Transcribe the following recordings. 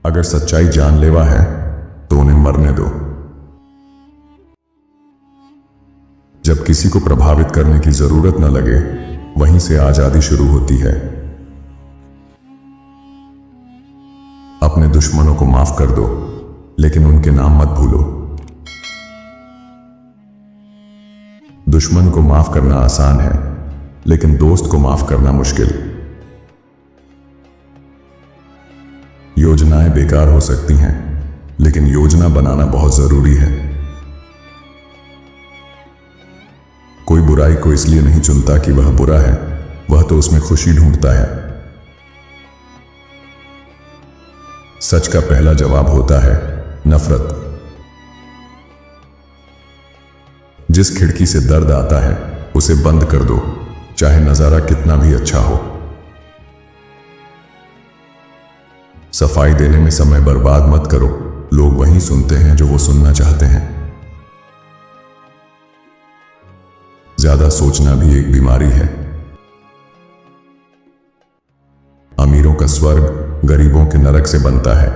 अगर सच्चाई जानलेवा है तो उन्हें मरने दो। जब किसी को प्रभावित करने की जरूरत न लगे, वहीं से आजादी शुरू होती है। अपने दुश्मनों को माफ कर दो, लेकिन उनके नाम मत भूलो। दुश्मन को माफ करना आसान है, लेकिन दोस्त को माफ करना मुश्किल। योजनाएं बेकार हो सकती हैं, लेकिन योजना बनाना बहुत जरूरी है। कोई बुराई को इसलिए नहीं चुनता कि वह बुरा है, वह तो उसमें खुशी ढूंढता है। सच का पहला जवाब होता है नफरत। जिस खिड़की से दर्द आता है उसे बंद कर दो, चाहे नजारा कितना भी अच्छा हो। सफाई देने में समय बर्बाद मत करो, लोग वही सुनते हैं जो वो सुनना चाहते हैं। ज्यादा सोचना भी एक बीमारी है। अमीरों का स्वर्ग गरीबों के नरक से बनता है।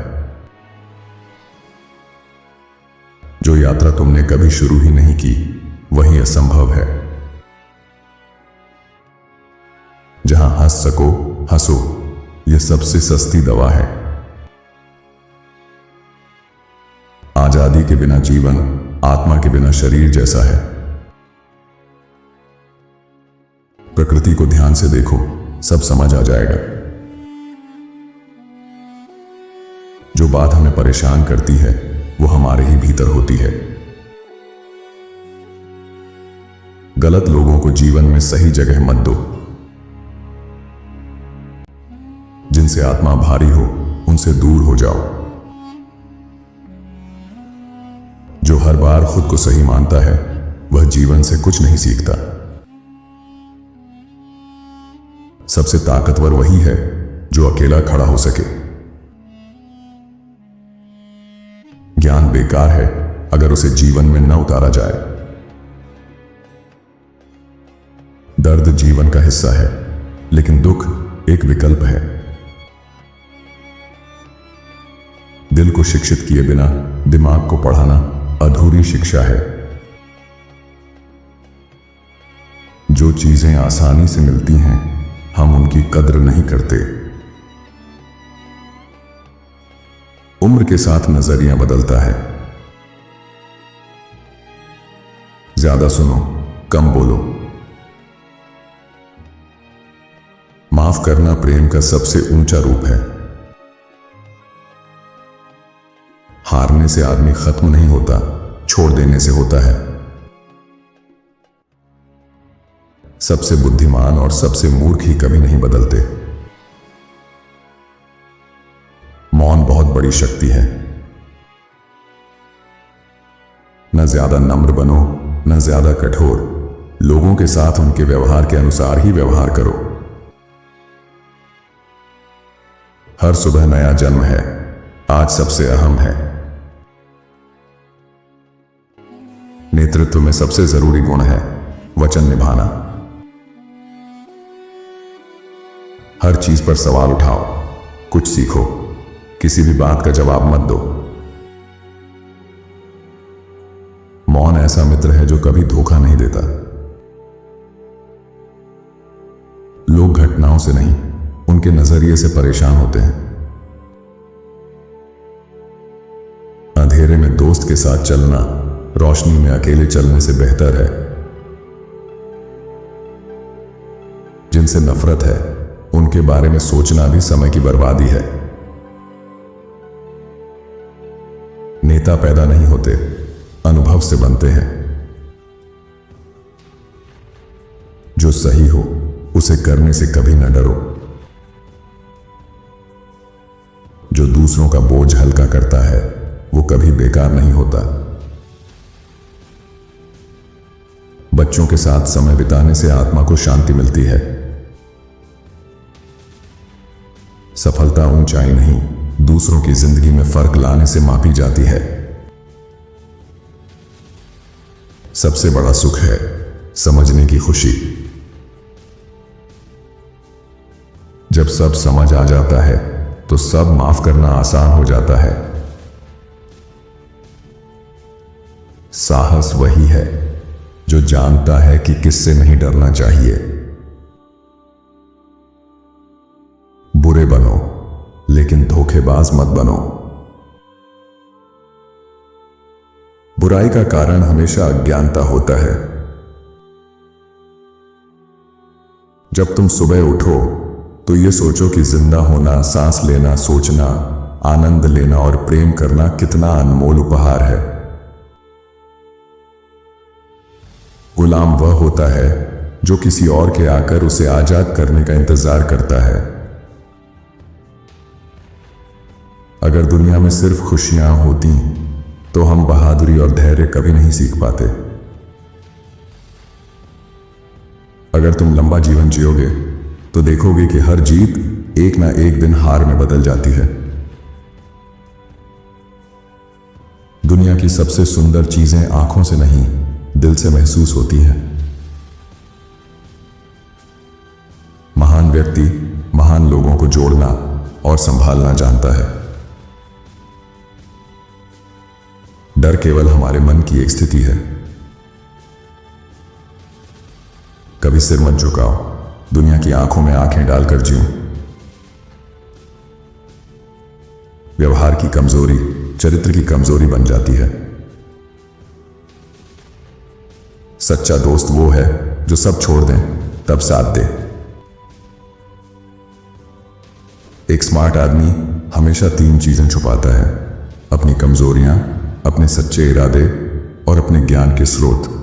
जो यात्रा तुमने कभी शुरू ही नहीं की, वही असंभव है। जहां हंस सको हंसो, यह सबसे सस्ती दवा है। आजादी के बिना जीवन आत्मा के बिना शरीर जैसा है। प्रकृति को ध्यान से देखो, सब समझ आ जाएगा। जो बात हमें परेशान करती है वो हमारे ही भीतर होती है। गलत लोगों को जीवन में सही जगह मत दो। जिनसे आत्मा भारी हो उनसे दूर हो जाओ। जो हर बार खुद को सही मानता है वह जीवन से कुछ नहीं सीखता। सबसे ताकतवर वही है जो अकेला खड़ा हो सके। ज्ञान बेकार है अगर उसे जीवन में न उतारा जाए। दर्द जीवन का हिस्सा है, लेकिन दुख एक विकल्प है। दिल को शिक्षित किए बिना दिमाग को पढ़ाना अधूरी शिक्षा है। जो चीजें आसानी से मिलती हैं, हम उनकी कद्र नहीं करते। उम्र के साथ नजरिया बदलता है। ज्यादा सुनो, कम बोलो। माफ करना प्रेम का सबसे ऊंचा रूप है। हारने से आदमी खत्म नहीं होता, छोड़ देने से होता है। सबसे बुद्धिमान और सबसे मूर्ख ही कभी नहीं बदलते। मौन बहुत बड़ी शक्ति है। न ज्यादा नम्र बनो, न ज्यादा कठोर। लोगों के साथ उनके व्यवहार के अनुसार ही व्यवहार करो। हर सुबह नया जन्म है, आज सबसे अहम है। नेतृत्व में सबसे जरूरी गुण है वचन निभाना। हर चीज पर सवाल उठाओ, कुछ सीखो, किसी भी बात का जवाब मत दो। मौन ऐसा मित्र है जो कभी धोखा नहीं देता। लोग घटनाओं से नहीं, उनके नजरिए से परेशान होते हैं। अंधेरे में दोस्त के साथ चलना रोशनी में अकेले चलने से बेहतर है। जिनसे नफरत है उनके बारे में सोचना भी समय की बर्बादी है। नेता पैदा नहीं होते, अनुभव से बनते हैं। जो सही हो उसे करने से कभी न डरो। जो दूसरों का बोझ हल्का करता है वो कभी बेकार नहीं होता। बच्चों के साथ समय बिताने से आत्मा को शांति मिलती है। सफलता ऊंचाई नहीं, दूसरों की जिंदगी में फर्क लाने से मापी जाती है। सबसे बड़ा सुख है समझने की खुशी। जब सब समझ आ जाता है तो सब माफ करना आसान हो जाता है। साहस वही है जो जानता है कि किससे नहीं डरना चाहिए। बुरे बनो, लेकिन धोखेबाज मत बनो। बुराई का कारण हमेशा अज्ञानता होता है। जब तुम सुबह उठो तो ये सोचो कि जिंदा होना, सांस लेना, सोचना, आनंद लेना और प्रेम करना कितना अनमोल उपहार है। गुलाम वह होता है जो किसी और के आकर उसे आजाद करने का इंतजार करता है। अगर दुनिया में सिर्फ खुशियां होती तो हम बहादुरी और धैर्य कभी नहीं सीख पाते। अगर तुम लंबा जीवन जियोगे तो देखोगे कि हर जीत एक ना एक दिन हार में बदल जाती है। दुनिया की सबसे सुंदर चीजें आंखों से नहीं, दिल से महसूस होती हैं। महान व्यक्ति महान लोगों को जोड़ना और संभालना जानता है। डर केवल हमारे मन की एक स्थिति है। कभी सिर मत झुकाओ, दुनिया की आंखों में आंखें डालकर जियो। व्यवहार की कमजोरी चरित्र की कमजोरी बन जाती है। सच्चा दोस्त वो है जो सब छोड़ दें तब साथ दे। एक स्मार्ट आदमी हमेशा 3 चीजें छुपाता है: अपनी कमजोरियां, अपने सच्चे इरादे और अपने ज्ञान के स्रोत।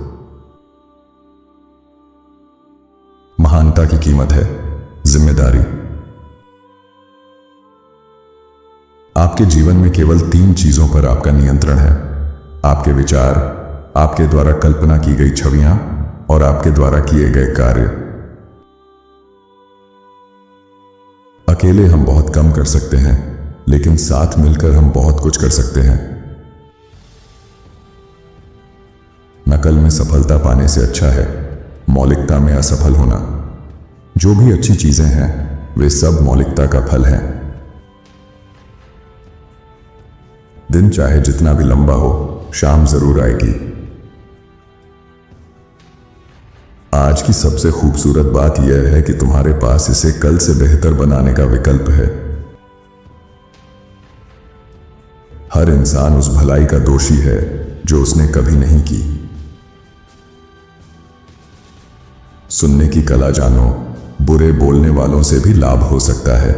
महानता की कीमत है जिम्मेदारी। आपके जीवन में केवल 3 चीजों पर आपका नियंत्रण है: आपके विचार, आपके द्वारा कल्पना की गई छवियां और आपके द्वारा किए गए कार्य। अकेले हम बहुत कम कर सकते हैं, लेकिन साथ मिलकर हम बहुत कुछ कर सकते हैं। नकल में सफलता पाने से अच्छा है मौलिकता में असफल होना। जो भी अच्छी चीजें हैं वे सब मौलिकता का फल हैं। दिन चाहे जितना भी लंबा हो, शाम जरूर आएगी। आज की सबसे खूबसूरत बात यह है कि तुम्हारे पास इसे कल से बेहतर बनाने का विकल्प है। हर इंसान उस भलाई का दोषी है जो उसने कभी नहीं की। सुनने की कला जानो, बुरे बोलने वालों से भी लाभ हो सकता है।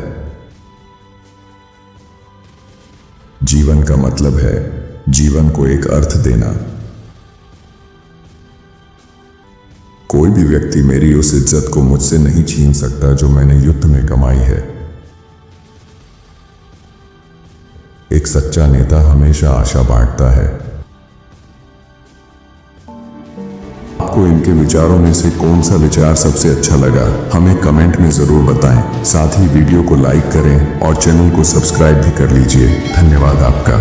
जीवन का मतलब है जीवन को एक अर्थ देना। कोई भी व्यक्ति मेरी उस इज्जत को मुझसे नहीं छीन सकता जो मैंने युद्ध में कमाई है। एक सच्चा नेता हमेशा आशा बांटता है। आपको इनके विचारों में से कौन सा विचार सबसे अच्छा लगा, हमें कमेंट में जरूर बताएं। साथ ही वीडियो को लाइक करें और चैनल को सब्सक्राइब भी कर लीजिए। धन्यवाद आपका।